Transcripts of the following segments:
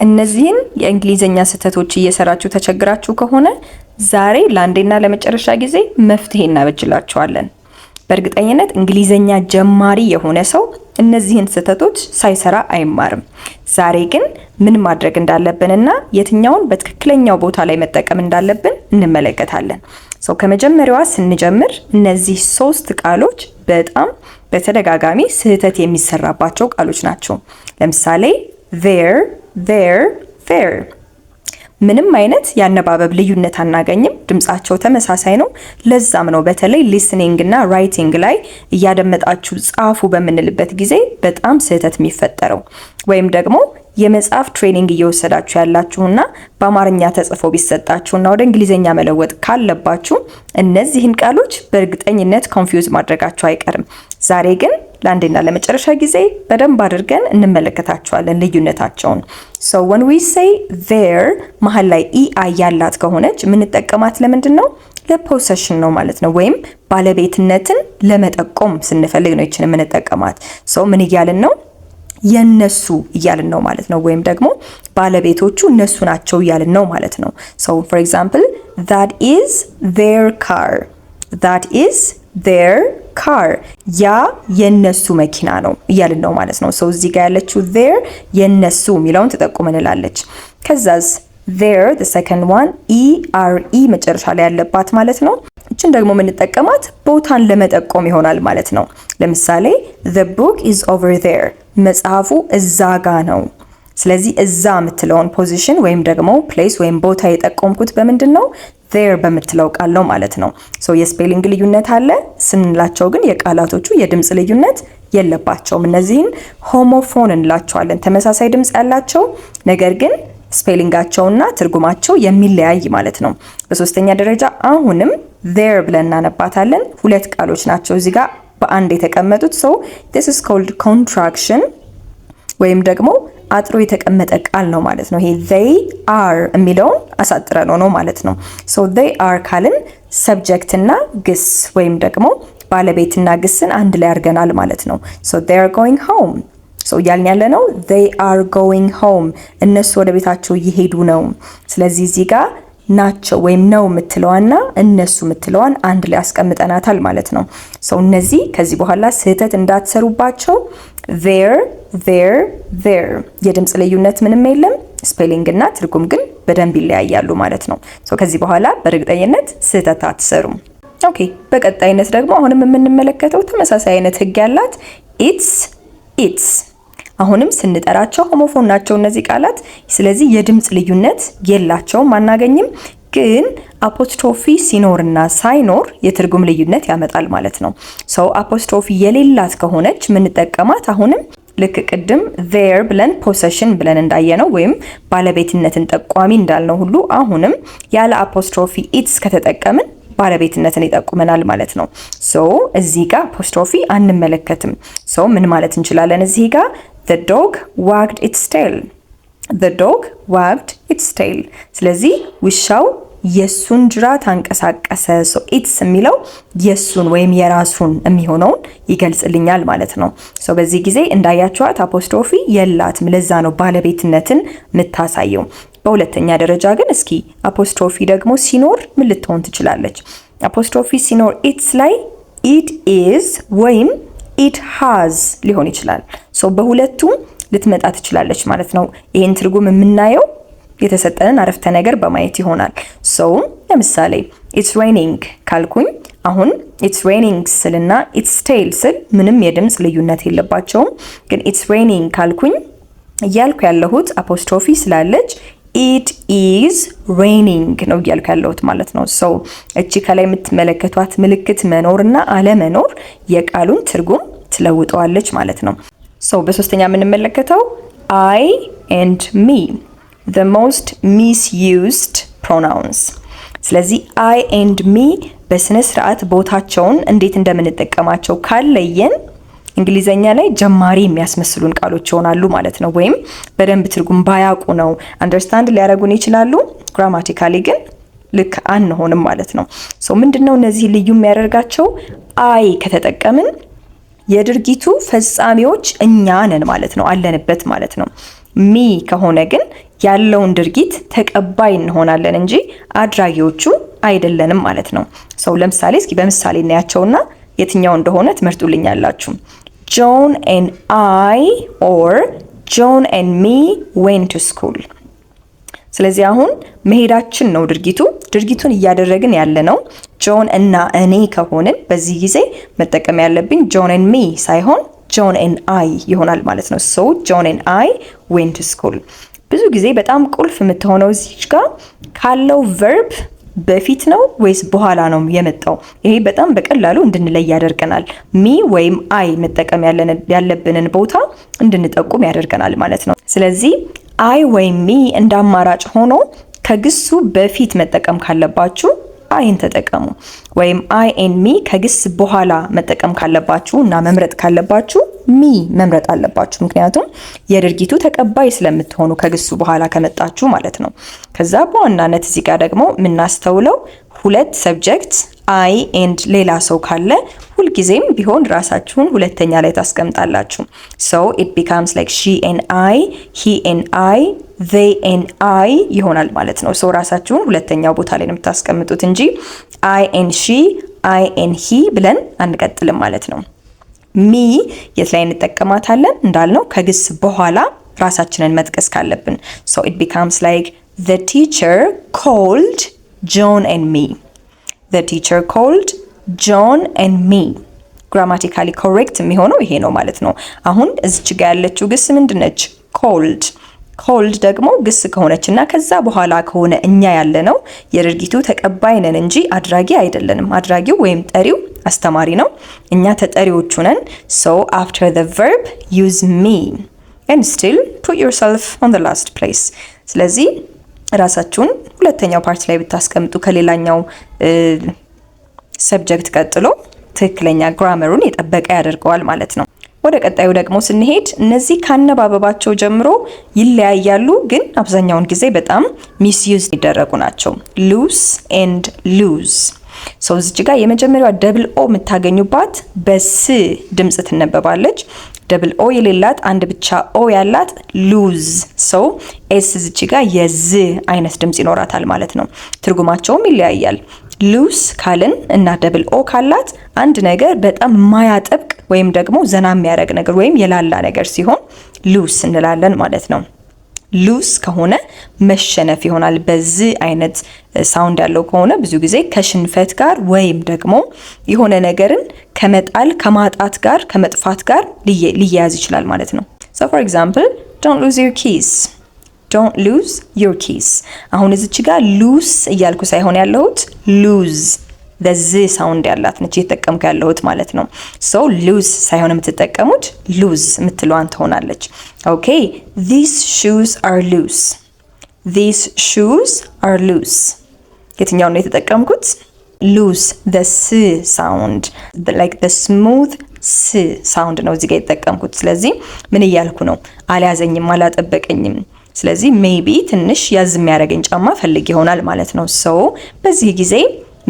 እነዚህን የእንግሊዘኛ ስህተቶች እየሰራችሁ ተቸግራችሁ ከሆነ ዛሬ ለአንዴና ለመጨረሻ ጊዜ መፍትሄ እናበጅላችኋለን። በእርግጠኝነት እንግሊዘኛ ጀማሪ የሆነ ሰው እነዚህን ስህተቶች ሳይሰራ አይማርም። ዛሬ ግን ምን ማድረግ እንዳለብንና የትኛውን በትክክለኛው ቦታ ላይ መጠቀም እንዳለብን እንመለከታለን። ከመጀመሪያዋ ስንጀምር እነዚህ 3 ቃሎች በጣም በተደጋጋሚ ስህተት የሚሰራባቸው ቃሎች ናቸው። ለምሳሌ there, there. ምንም አይነት ያነባበብ ልዩነት አናገኝም። ድምጻቸው ተመሳሳይ ነው። ለዛም ነው በተለይ ሊስኒንግ እና ራይቲንግ ላይ እያደመጣችሁ ጻፉ በምንልበት ጊዜ በጣም ስህተት የሚፈጠረው። ወይም ደግሞ የመጽሐፍ ትሬኒንግ እየወሰዳችሁ ያላችሁና በአማርኛ ተጽፎ ቢሰጣችሁና ወደ እንግሊዘኛ መለወጥ ካለባችሁ እነዚህን ቃሎች በእርግጠኝነት ኮንፊውዝ ማድረጋችሁ አይቀርም። ዛሬ ግን ለአንዴና ለመጨረሻ ጊዜ በደንብ አድርገን እንመለከታቸዋለን ልዩነታቸውን። So when we say there መሀል ላይ EI ያላት ከሆነች የምንጠቀማት ለምንድን ነው? ለፖሰሽን ነው ማለት ነው። ወይም ባለቤትነትን ለመጠቆም ስንፈልግ ነው ይችን የምንጠቀማት። ምን እያልን ነው? የነሱ እያልን ነው ማለት ነው። ወይም ደግሞ ባለቤቶቹ እነሱ ናቸው እያልን ነው ማለት ነው። For example, that is their car. That is their car. ያ የነሱ መኪና ነው እያልን ነው ማለት ነው። እዚህ ጋር ያለችው there የነሱ የሚለውን ተጠቁመንላለች። ከዛስ there the second one ERE መጨረሻ ላይ ያለባት ማለት ነው። እችን ደግሞ የምንጠቀማት ቦታን ለመጠቆም ይሆናል ማለት ነው። ለምሳሌ the book is over there መጽሐፉ እዛ ጋ ነው። ስለዚህ እዛ የምትለውን ፖዚሽን ወይም ደግሞ ፕሌስ ወይም ቦታ የጠቆምኩት በምንድን ነው? there በምትለው ቃል ነው ማለት ነው። የስፔሊንግ ልዩነት አለ ስንላቸው ግን የቃላቶቹ የድምጽ ልዩነት የለባቸውም። እነዚህን ሆሞፎን እንላቸዋለን። ተመሳሳይ ድምጽ ያላቸው ነገር ግን ስፔሊንጋቸውና ትርጉማቸው የሚለያይ ማለት ነው። በሶስተኛ ደረጃ አሁንም there ብለን እናነባታለን። 2 ቃሎች ናቸው እዚህ ጋር በአንድ የተቀመጡት። this is called contraction ወይም ደግሞ አጥሮ የተቀመጠ ቃል ነው ማለት ነው። ይሄ they are የሚለውን አሳጥረን ነው ማለት ነው። they are ካልን ሰብጀክት እና ግስ ወይም ደግሞ ባለቤትና ግስን አንድ ላይ አድርገናል ማለት ነው። they are going home ያልን ያለ ነው they are going home እነሱ ወደ ቤታቸው እየሄዱ ነው። ስለዚህ እዚህ ጋር ናቸው ወይም ነው የምትለዋና እነሱ የምትለዋን አንድ ላይ አስቀምጠናታል ማለት ነው። እነዚህ ከዚህ በኋላ ስህተት እንዳትሰሩባቸው there የድምጽ ልዩነት ምንም የለም። ስፔሊንግ እና ትርጉም ግን በደንብ ይለያያሉ ማለት ነው። ከዚህ በኋላ በእርግጠኝነት ስህተት አትሰሩም። ኦኬ፣ በቀጣይነት ደግሞ አሁንም የምንመለከተው ተመሳሳይ አይነት ህግ ያላት it's አሁንም ስንጠራቸው ሆሞፎን ናቸው እነዚህ ቃላት። ስለዚህ የድምጽ ልዩነት የላቸውም አናገኝም። ግን አፖስትሮፊ ሲኖርና ሳይኖር የትርጉም ልዩነት ያመጣል ማለት ነው። አፖስትሮፊ የሌላት ከሆነች የምንጠቀማት አሁንም ልክ ቅድም there ብለን possession ብለን እንዳየነው ወይም ባለቤትነትን ጠቋሚ እንዳልነው ሁሉ አሁንም ያለ አፖስትሮፊ it's ከተጠቀምን ባለቤትነትን ይጠቁመናል ማለት ነው። እዚህ ጋር አፖስትሮፊ አንመለከትም። ምን ማለት እንችላለን እዚህ ጋር? The dog wagged its tail. The dog wagged its tail. ስለዚህ ውሻው የሱን ጅራት አንቀሳቀሰ። it's የሚለው የሱን ወይም የራሱን የሚሆነውን ይገልጽልኛል ማለት ነው። በዚህ ጊዜ እንዳያችኋት አፖስትሮፊ የላትም። ለዛ ነው ባለቤትነትን የምታሳየው። በሁለተኛ ደረጃ ግን እስኪ አፖስትሮፊ ደግሞ ሲኖር ምን ልትሆን ትችላለች? አፖስትሮፊ ሲኖር it's ላይ it is ወይም it has ሊሆን ይችላል። በሁለቱም ልትመጣ ትችላለች ማለት ነው። ይሄን ትርጉም የምናየው የተሰጠንን አረፍተ ነገር በማየት ይሆናል። ለምሳሌ it's raining ካልኩኝ አሁን it's raining ስልና it's tail ስል ምንም የድምጽ ልዩነት የለባቸውም። ግን it's raining ካልኩኝ እያልኩ ያለሁት አፖስትሮፊ ስላለች it is raining ነው እያልኩ ያለሁት ማለት ነው። እቺ ከላይ የምትመለከቷት ምልክት መኖርና አለመኖር የቃሉን ትርጉም ትለውጠዋለች ማለት ነው። በሶስተኛ የምንመለከተው I and me, the most misused pronouns። ስለዚህ I and me በስነ ስርዓት ቦታቸውን እንዴት እንደምንጠቀማቸው ካለየን እንግሊዘኛ ላይ ጀማሪ የሚያስመስሉን ቃሎች ይሆናሉ ማለት ነው። ወይም በደንብ ትርጉም ባያውቁ ነው አንደርስታንድ ሊያደርጉን ይችላሉ። ግራማቲካሊ ግን ልክ አንሆንም ማለት ነው። ምንድነው እነዚህ ልዩ የሚያደርጋቸው? I ከተጠቀምን የድርጊቱ ፈጻሚዎች እኛ ነን ማለት ነው፣ አለንበት ማለት ነው። ሚ ከሆነ ግን ያለውን ድርጊት ተቀባይ እንሆናለን እንጂ አድራጊዎቹ አይደለንም ማለት ነው። ሰው ለምሳሌ እስኪ በምሳሌ እናያቸውና የትኛው እንደሆነ ትመርጡልኛላችሁ። John and I or John and me went to school። ስለዚህ አሁን መሄዳችን ነው ድርጊቱን እያደረግን ያለ ነው ጆን እና እኔ ከሆንን በዚህ ጊዜ መጠቀም ያለብኝ ጆን and me ሳይሆን ጆን and I ይሆናል ማለት ነው። so John and I went to school። ብዙ ጊዜ በጣም ቁልፍ የምትሆነው እዚህ ጋር ካለው verb በፊት ነው ወይስ በኋላ ነው የመጣው? ይሄ በጣም በቀላሉ እንድንለይ ያደርገናል። ሚ ወይም አይ መጠቀም ያለብንን ቦታ እንድንጠቁም ያደርገናል ማለት ነው። ስለዚህ አይ ወይም ሚ እንደ አማራጭ ሆኖ ከግሱ በፊት መጠቀም ካለባችሁ አይን ተጠቀሙ። ወይም አይ ኤንድ ሚ ከግስ በኋላ መጠቀም ካለባችሁ እና መምረጥ ካለባችሁ ሚ መምረጥ አለባችሁ። ምክንያቱም የድርጊቱ ተቀባይ ስለምትሆኑ ከግሱ በኋላ ከመጣችሁ ማለት ነው። ከዛ በዋናነት እዚህ ጋር ደግሞ የምናስተውለው ሁለት ሰብጀክት አይ ኤንድ ሌላ ሰው ካለ ሁልጊዜም ቢሆን ራሳችሁን ሁለተኛ ላይ ታስቀምጣላችሁ። so it becomes like she and I, he and I, they and I ይሆናል ማለት ነው። so ራሳችሁን ሁለተኛው ቦታ ላይ ነው የምታስቀምጡት እንጂ I and she, I and he ብለን አንቀጥልም ማለት ነው። ሚ የት ላይ እንጠቀማታለን እንዳልነው ከግስ በኋላ ራሳችንን መጥቀስ ካለብን so it becomes like the teacher called John and me. The teacher called John and me. Grammatically correct የሚሆነው ይሄ ነው ማለት ነው። አሁን እዚች ጋር ያለችው ግስ ምንድነች? called። called ደግሞ ግስ ከሆነችና ከዛ በኋላ ከሆነ እኛ ያለነው የድርጊቱ ተቀባይ ነን እንጂ አድራጊ አይደለንም። አድራጊው ወይም ጠሪው አስተማሪ ነው። እኛ ተጠሪዎቹ ነን። so after the verb use me and still put yourself on the last place. ስለዚህ ራሳችሁን ሁለተኛው ፓርት ላይ ብታስቀምጡ ከሌላኛው ሰብጀክት ቀጥሎ ትክክለኛ ግራመሩን የጠበቀ ያደርገዋል ማለት ነው። ወደ ቀጣዩ ደግሞ ስንሄድ እነዚህ ካነባበባቸው ጀምሮ ይለያያሉ፣ ግን አብዛኛውን ጊዜ በጣም ሚስዩዝ ይደረጉ ናቸው። lose and lose። so እዚህ ጋር የመጀመሪያዋ ደብል ኦ የምታገኙባት በስ ድምጽ ትነበባለች። ደብል ኦ የሌላት አንድ ብቻ ኦ ያላት ሉዝ። so ኤስ እዚህ ጋር የዝ አይነት ድምጽ ይኖራታል ማለት ነው። ትርጉማቸውም ይለያያል። ሉዝ ካልን እና ደብል ኦ ካላት አንድ ነገር በጣም ማያጠብቅ ወይም ደግሞ ዘና የሚያደርግ ነገር ወይም የላላ ነገር ሲሆን ሉዝ እንላለን ማለት ነው። ሉዝ ከሆነ መሸነፍ ይሆናል። በዚህ አይነት ሳውንድ ያለው ከሆነ ብዙ ጊዜ ከሽንፈት ጋር ወይም ደግሞ የሆነ ነገርን ከመጣል ከማጣት ጋር ከመጥፋት ጋር ሊያያዝ ይችላል ማለት ነው። so for example don't lose your keys. don't lose your keys። አሁን እዚች ጋር lose እያልኩ ሳይሆን ያለሁት lose በዚህ ሳውንድ ያላት ነች እየተጠቀምኩ ያለሁት ማለት ነው። so lose ሳይሆን የምትጠቀሙት lose የምትለዋን ትሆናለች። okay these shoes are loose. these shoes are loose። የትኛው ነው የተጠቀምኩት? loose the s sound like the smooth s sound ነው እዚህ ጋር የተጠቀምኩት። ስለዚህ ምን እያልኩ ነው? አልያዘኝም፣ አላጠበቀኝም። ስለዚህ ሜቢ ትንሽ ያዝ የሚያደርገኝ ጫማ ፈልግ ይሆናል ማለት ነው። so በዚህ ጊዜ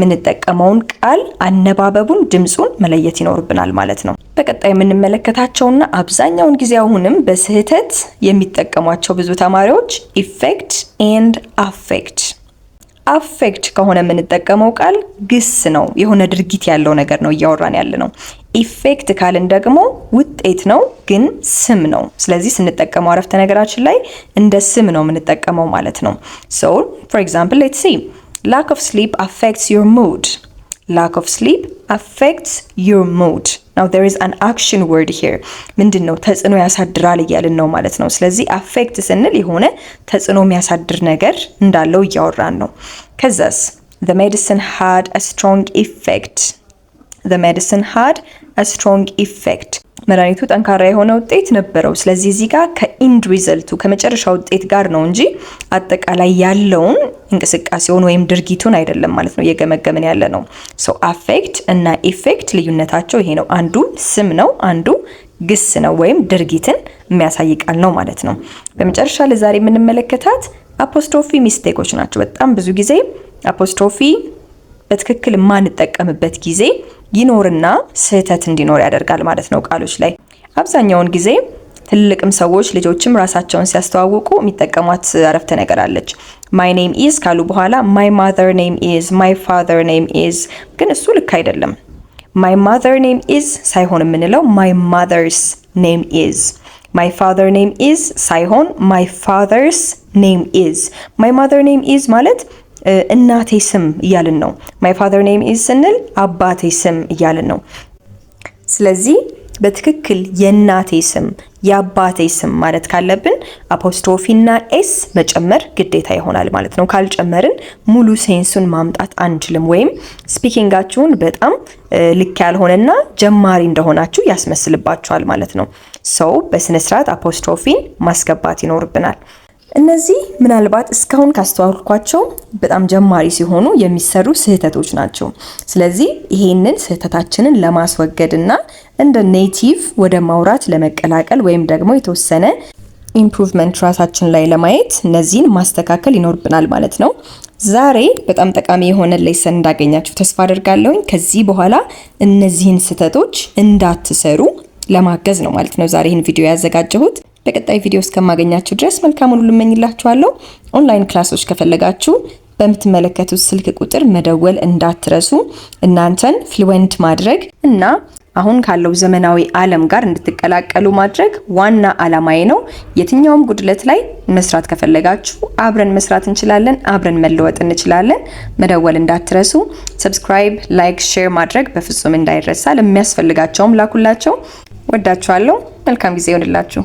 ምንጠቀመውን ቃል አነባበቡን ድምጹን መለየት ይኖርብናል ማለት ነው። በቀጣይ የምንመለከታቸውና አብዛኛውን ጊዜ አሁንም በስህተት የሚጠቀሟቸው ብዙ ተማሪዎች ኢፌክት ኤንድ አፌክት። አፌክት ከሆነ የምንጠቀመው ቃል ግስ ነው፣ የሆነ ድርጊት ያለው ነገር ነው እያወራን ያለ ነው። ኢፌክት ካልን ደግሞ ውጤት ነው ግን ስም ነው። ስለዚህ ስንጠቀመው አረፍተ ነገራችን ላይ እንደ ስም ነው የምንጠቀመው ማለት ነው። so for example let's see lack of sleep affects your mood. lack of sleep affects your mood. now there is an action word here. ምንድነው? ተጽዕኖ ያሳድራል እያልን ነው ማለት ነው። ስለዚህ affect ስንል የሆነ ተጽዕኖ የሚያሳድር ነገር እንዳለው እያወራን ነው። ከዛስ the medicine had a strong effect. the medicine had a strong effect. መድኃኒቱ ጠንካራ የሆነ ውጤት ነበረው። ስለዚህ እዚህ ጋር ከኢንድ ሪዘልቱ ከመጨረሻ ውጤት ጋር ነው እንጂ አጠቃላይ ያለውን እንቅስቃሴውን ወይም ድርጊቱን አይደለም ማለት ነው እየገመገምን ያለ ነው። so affect እና effect ልዩነታቸው ይሄ ነው። አንዱ ስም ነው፣ አንዱ ግስ ነው ወይም ድርጊትን የሚያሳይ ቃል ነው ማለት ነው። በመጨረሻ ለዛሬ የምንመለከታት አፖስትሮፊ ሚስቴኮች ናቸው። በጣም ብዙ ጊዜ አፖስትሮፊ በትክክል ማንጠቀምበት ጊዜ ይኖርና ስህተት እንዲኖር ያደርጋል ማለት ነው ቃሎች ላይ። አብዛኛውን ጊዜ ትልቅም ሰዎች ልጆችም ራሳቸውን ሲያስተዋውቁ የሚጠቀሟት አረፍተ ነገር አለች። my name is ካሉ በኋላ my mother name is, my father name is። ግን እሱ ልክ አይደለም። my mother name is ሳይሆን የምንለው my mother's name is። my father name is ሳይሆን my father's name is። my mother name is ማለት እናቴ ስም እያልን ነው። my father name is ስንል አባቴ ስም እያልን ነው። ስለዚህ በትክክል የእናቴ ስም የአባቴ ስም ማለት ካለብን አፖስትሮፊ እና ኤስ መጨመር ግዴታ ይሆናል ማለት ነው። ካልጨመርን ሙሉ ሴንሱን ማምጣት አንችልም፣ ወይም ስፒኪንጋችሁን በጣም ልክ ያልሆነና ጀማሪ እንደሆናችሁ ያስመስልባችኋል ማለት ነው። ሰው በስነ ስርዓት አፖስትሮፊን ማስገባት ይኖርብናል። እነዚህ ምናልባት እስካሁን ካስተዋልኳቸው በጣም ጀማሪ ሲሆኑ የሚሰሩ ስህተቶች ናቸው። ስለዚህ ይሄንን ስህተታችንን ለማስወገድና እንደ ኔቲቭ ወደ ማውራት ለመቀላቀል ወይም ደግሞ የተወሰነ ኢምፕሩቭመንት ራሳችን ላይ ለማየት እነዚህን ማስተካከል ይኖርብናል ማለት ነው። ዛሬ በጣም ጠቃሚ የሆነ ሌሰን እንዳገኛችሁ ተስፋ አደርጋለሁ። ከዚህ በኋላ እነዚህን ስህተቶች እንዳትሰሩ ለማገዝ ነው ማለት ነው ዛሬ ይህን ቪዲዮ ያዘጋጀሁት። በቀጣይ ቪዲዮ እስከማገኛችሁ ድረስ መልካሙን ሁሉ እመኝላችኋለሁ። ኦንላይን ክላሶች ከፈለጋችሁ በምትመለከቱት ስልክ ቁጥር መደወል እንዳትረሱ። እናንተን ፍሉዌንት ማድረግ እና አሁን ካለው ዘመናዊ ዓለም ጋር እንድትቀላቀሉ ማድረግ ዋና ዓላማዬ ነው። የትኛውም ጉድለት ላይ መስራት ከፈለጋችሁ አብረን መስራት እንችላለን፣ አብረን መለወጥ እንችላለን። መደወል እንዳትረሱ። ሰብስክራይብ፣ ላይክ፣ ሼር ማድረግ በፍጹም እንዳይረሳ። ለሚያስፈልጋቸውም ላኩላቸው። ወዳችኋለሁ። መልካም ጊዜ ይሁንላችሁ።